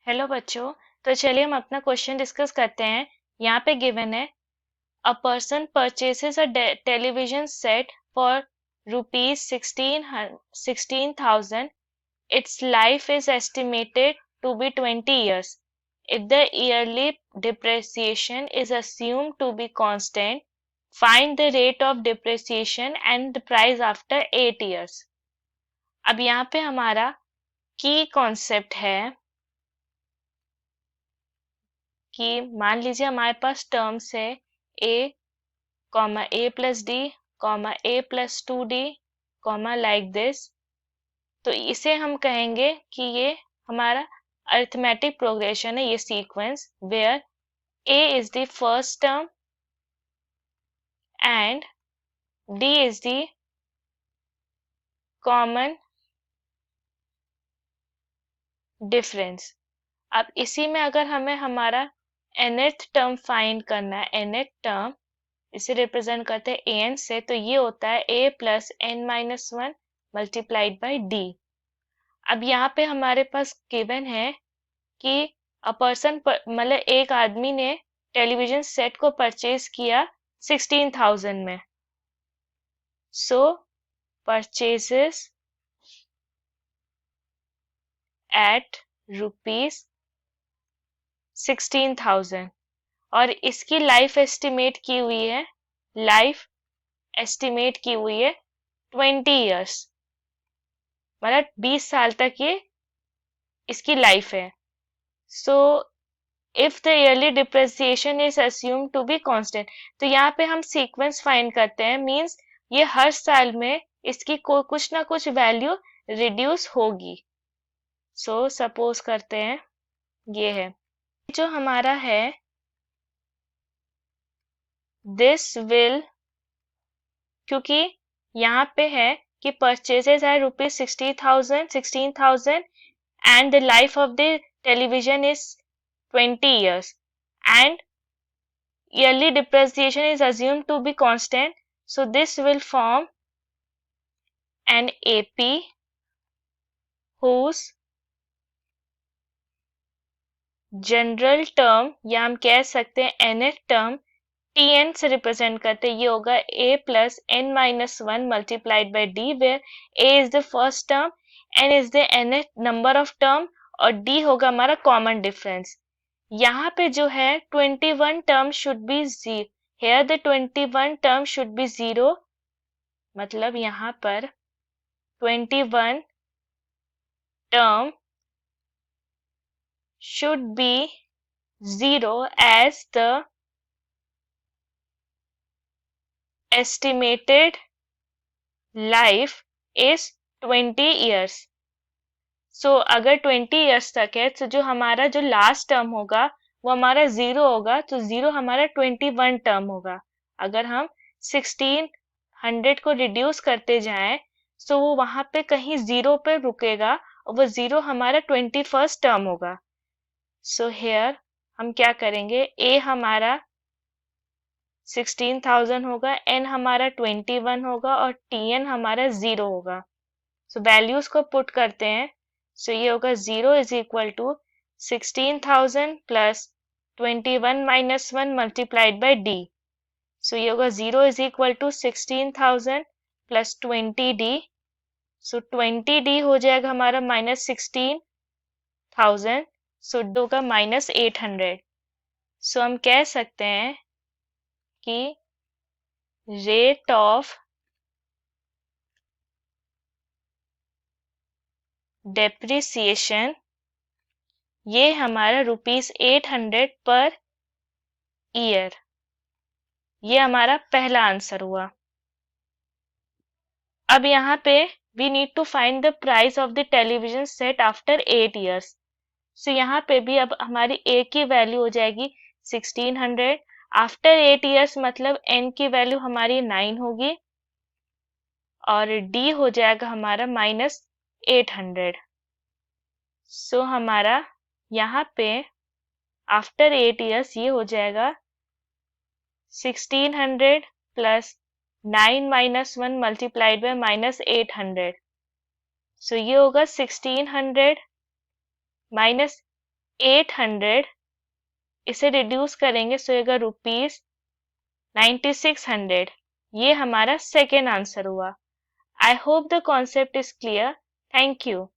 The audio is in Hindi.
हेलो बच्चों। तो चलिए हम अपना क्वेश्चन डिस्कस करते हैं। यहाँ पे गिवन है a person purchases a television set for rupees 16,000. Its life is estimated to be 20 years. If the yearly depreciation is assumed to be constant, find the rate of depreciation and the price after 8 years. अब यहाँ पे हमारा की कॉन्सेप्ट है कि मान लीजिए हमारे पास टर्म्स है A comma A plus D comma A plus 2d comma like this. तो इसे हम कहेंगे कि ये हमारा अरिथमेटिक प्रोग्रेशन है, ये sequence where a is the first term and d is the common difference. अब इसी में अगर हमें हमारा nth टर्म फाइंड करना है, nth टर्म इसे रिप्रेजेंट करते हैं an से, तो ये होता है a plus n minus one multiplied by d। अब यहाँ पे हमारे पास गिवन है कि अ पर्सन मतलब एक आदमी ने टेलीविजन सेट को परचेज किया 16,000 में। सो परचेजेस एट रुपीज 16,000 और इसकी लाइफ एस्टिमेट की हुई है, लाइफ एस्टिमेट की हुई है 20 इयर्स, मतलब 20 साल तक ये इसकी लाइफ है। So if the yearly depreciation is assumed to be constant, तो यहाँ पे हम सीक्वेंस फाइंड करते हैं, मींस ये हर साल में इसकी कुछ ना कुछ वैल्यू रिड्यूस होगी। सो सपोज करते हैं ये है जो हमारा है, दिस विल, क्योंकि यहाँ पे है कि परचेजेस है rupees 16,000 and the life of the television is 20 years and yearly depreciation is assumed to be constant, so this will form an AP whose general term या हम कह सकते हैं nth टर्म tn से रिप्रेजेंट करते हैं, ये होगा a plus n minus one multiplied by D, where a is the first term, n is the nth number of term और d होगा हमारा कॉमन डिफरेंस। यहाँ पे जो है 21 term should be zero, here the 21 term should be zero, मतलब यहाँ पर 21 term should be zero as the estimated life is 20 years. So अगर 20 years तक है तो जो हमारा जो लास्ट टर्म होगा वो हमारा जीरो होगा, तो जीरो हमारा 21 टर्म होगा। अगर हम 1600 को रिड्यूस करते जाएं तो वो वहां पे कहीं जीरो पे रुकेगा और वो जीरो हमारा 21st टर्म होगा। सो हेयर हम क्या करेंगे, ए हमारा 16,000 होगा, एन हमारा 21 होगा और टीएन हमारा जीरो होगा। सो वैल्यूज को पुट करते हैं, सो ये होगा zero is equal to 16,000 plus 21 minus one multiplied by D. So ये होगा zero is equal to 16,000 plus 20d। So 20d हो जाएगा हमारा माइनस 16,000, सो होगा माइनस 800। सो हम कह सकते हैं कि रेट ऑफ डेप्रिसिएशन ये हमारा रुपीज 800 पर ईयर, ये हमारा पहला आंसर हुआ। अब यहाँ पे we need to find the price of the television set after 8 years. So यहाँ पे भी अब हमारी ए की वैल्यू हो जाएगी 1600, आफ्टर 8 इयर्स मतलब एन की वैल्यू हमारी 9 होगी और डी हो जाएगा हमारा माइनस 800। सो हमारा यहाँ पे आफ्टर 8 इयर्स ये हो जाएगा 1600 plus 9 minus one multiplied by minus 800। सो ये होगा 1600 माइनस 800, इसे रिड्यूस करेंगे सो होगा रुपीज 9600। ये हमारा सेकेंड आंसर हुआ। I hope the concept is clear. Thank you.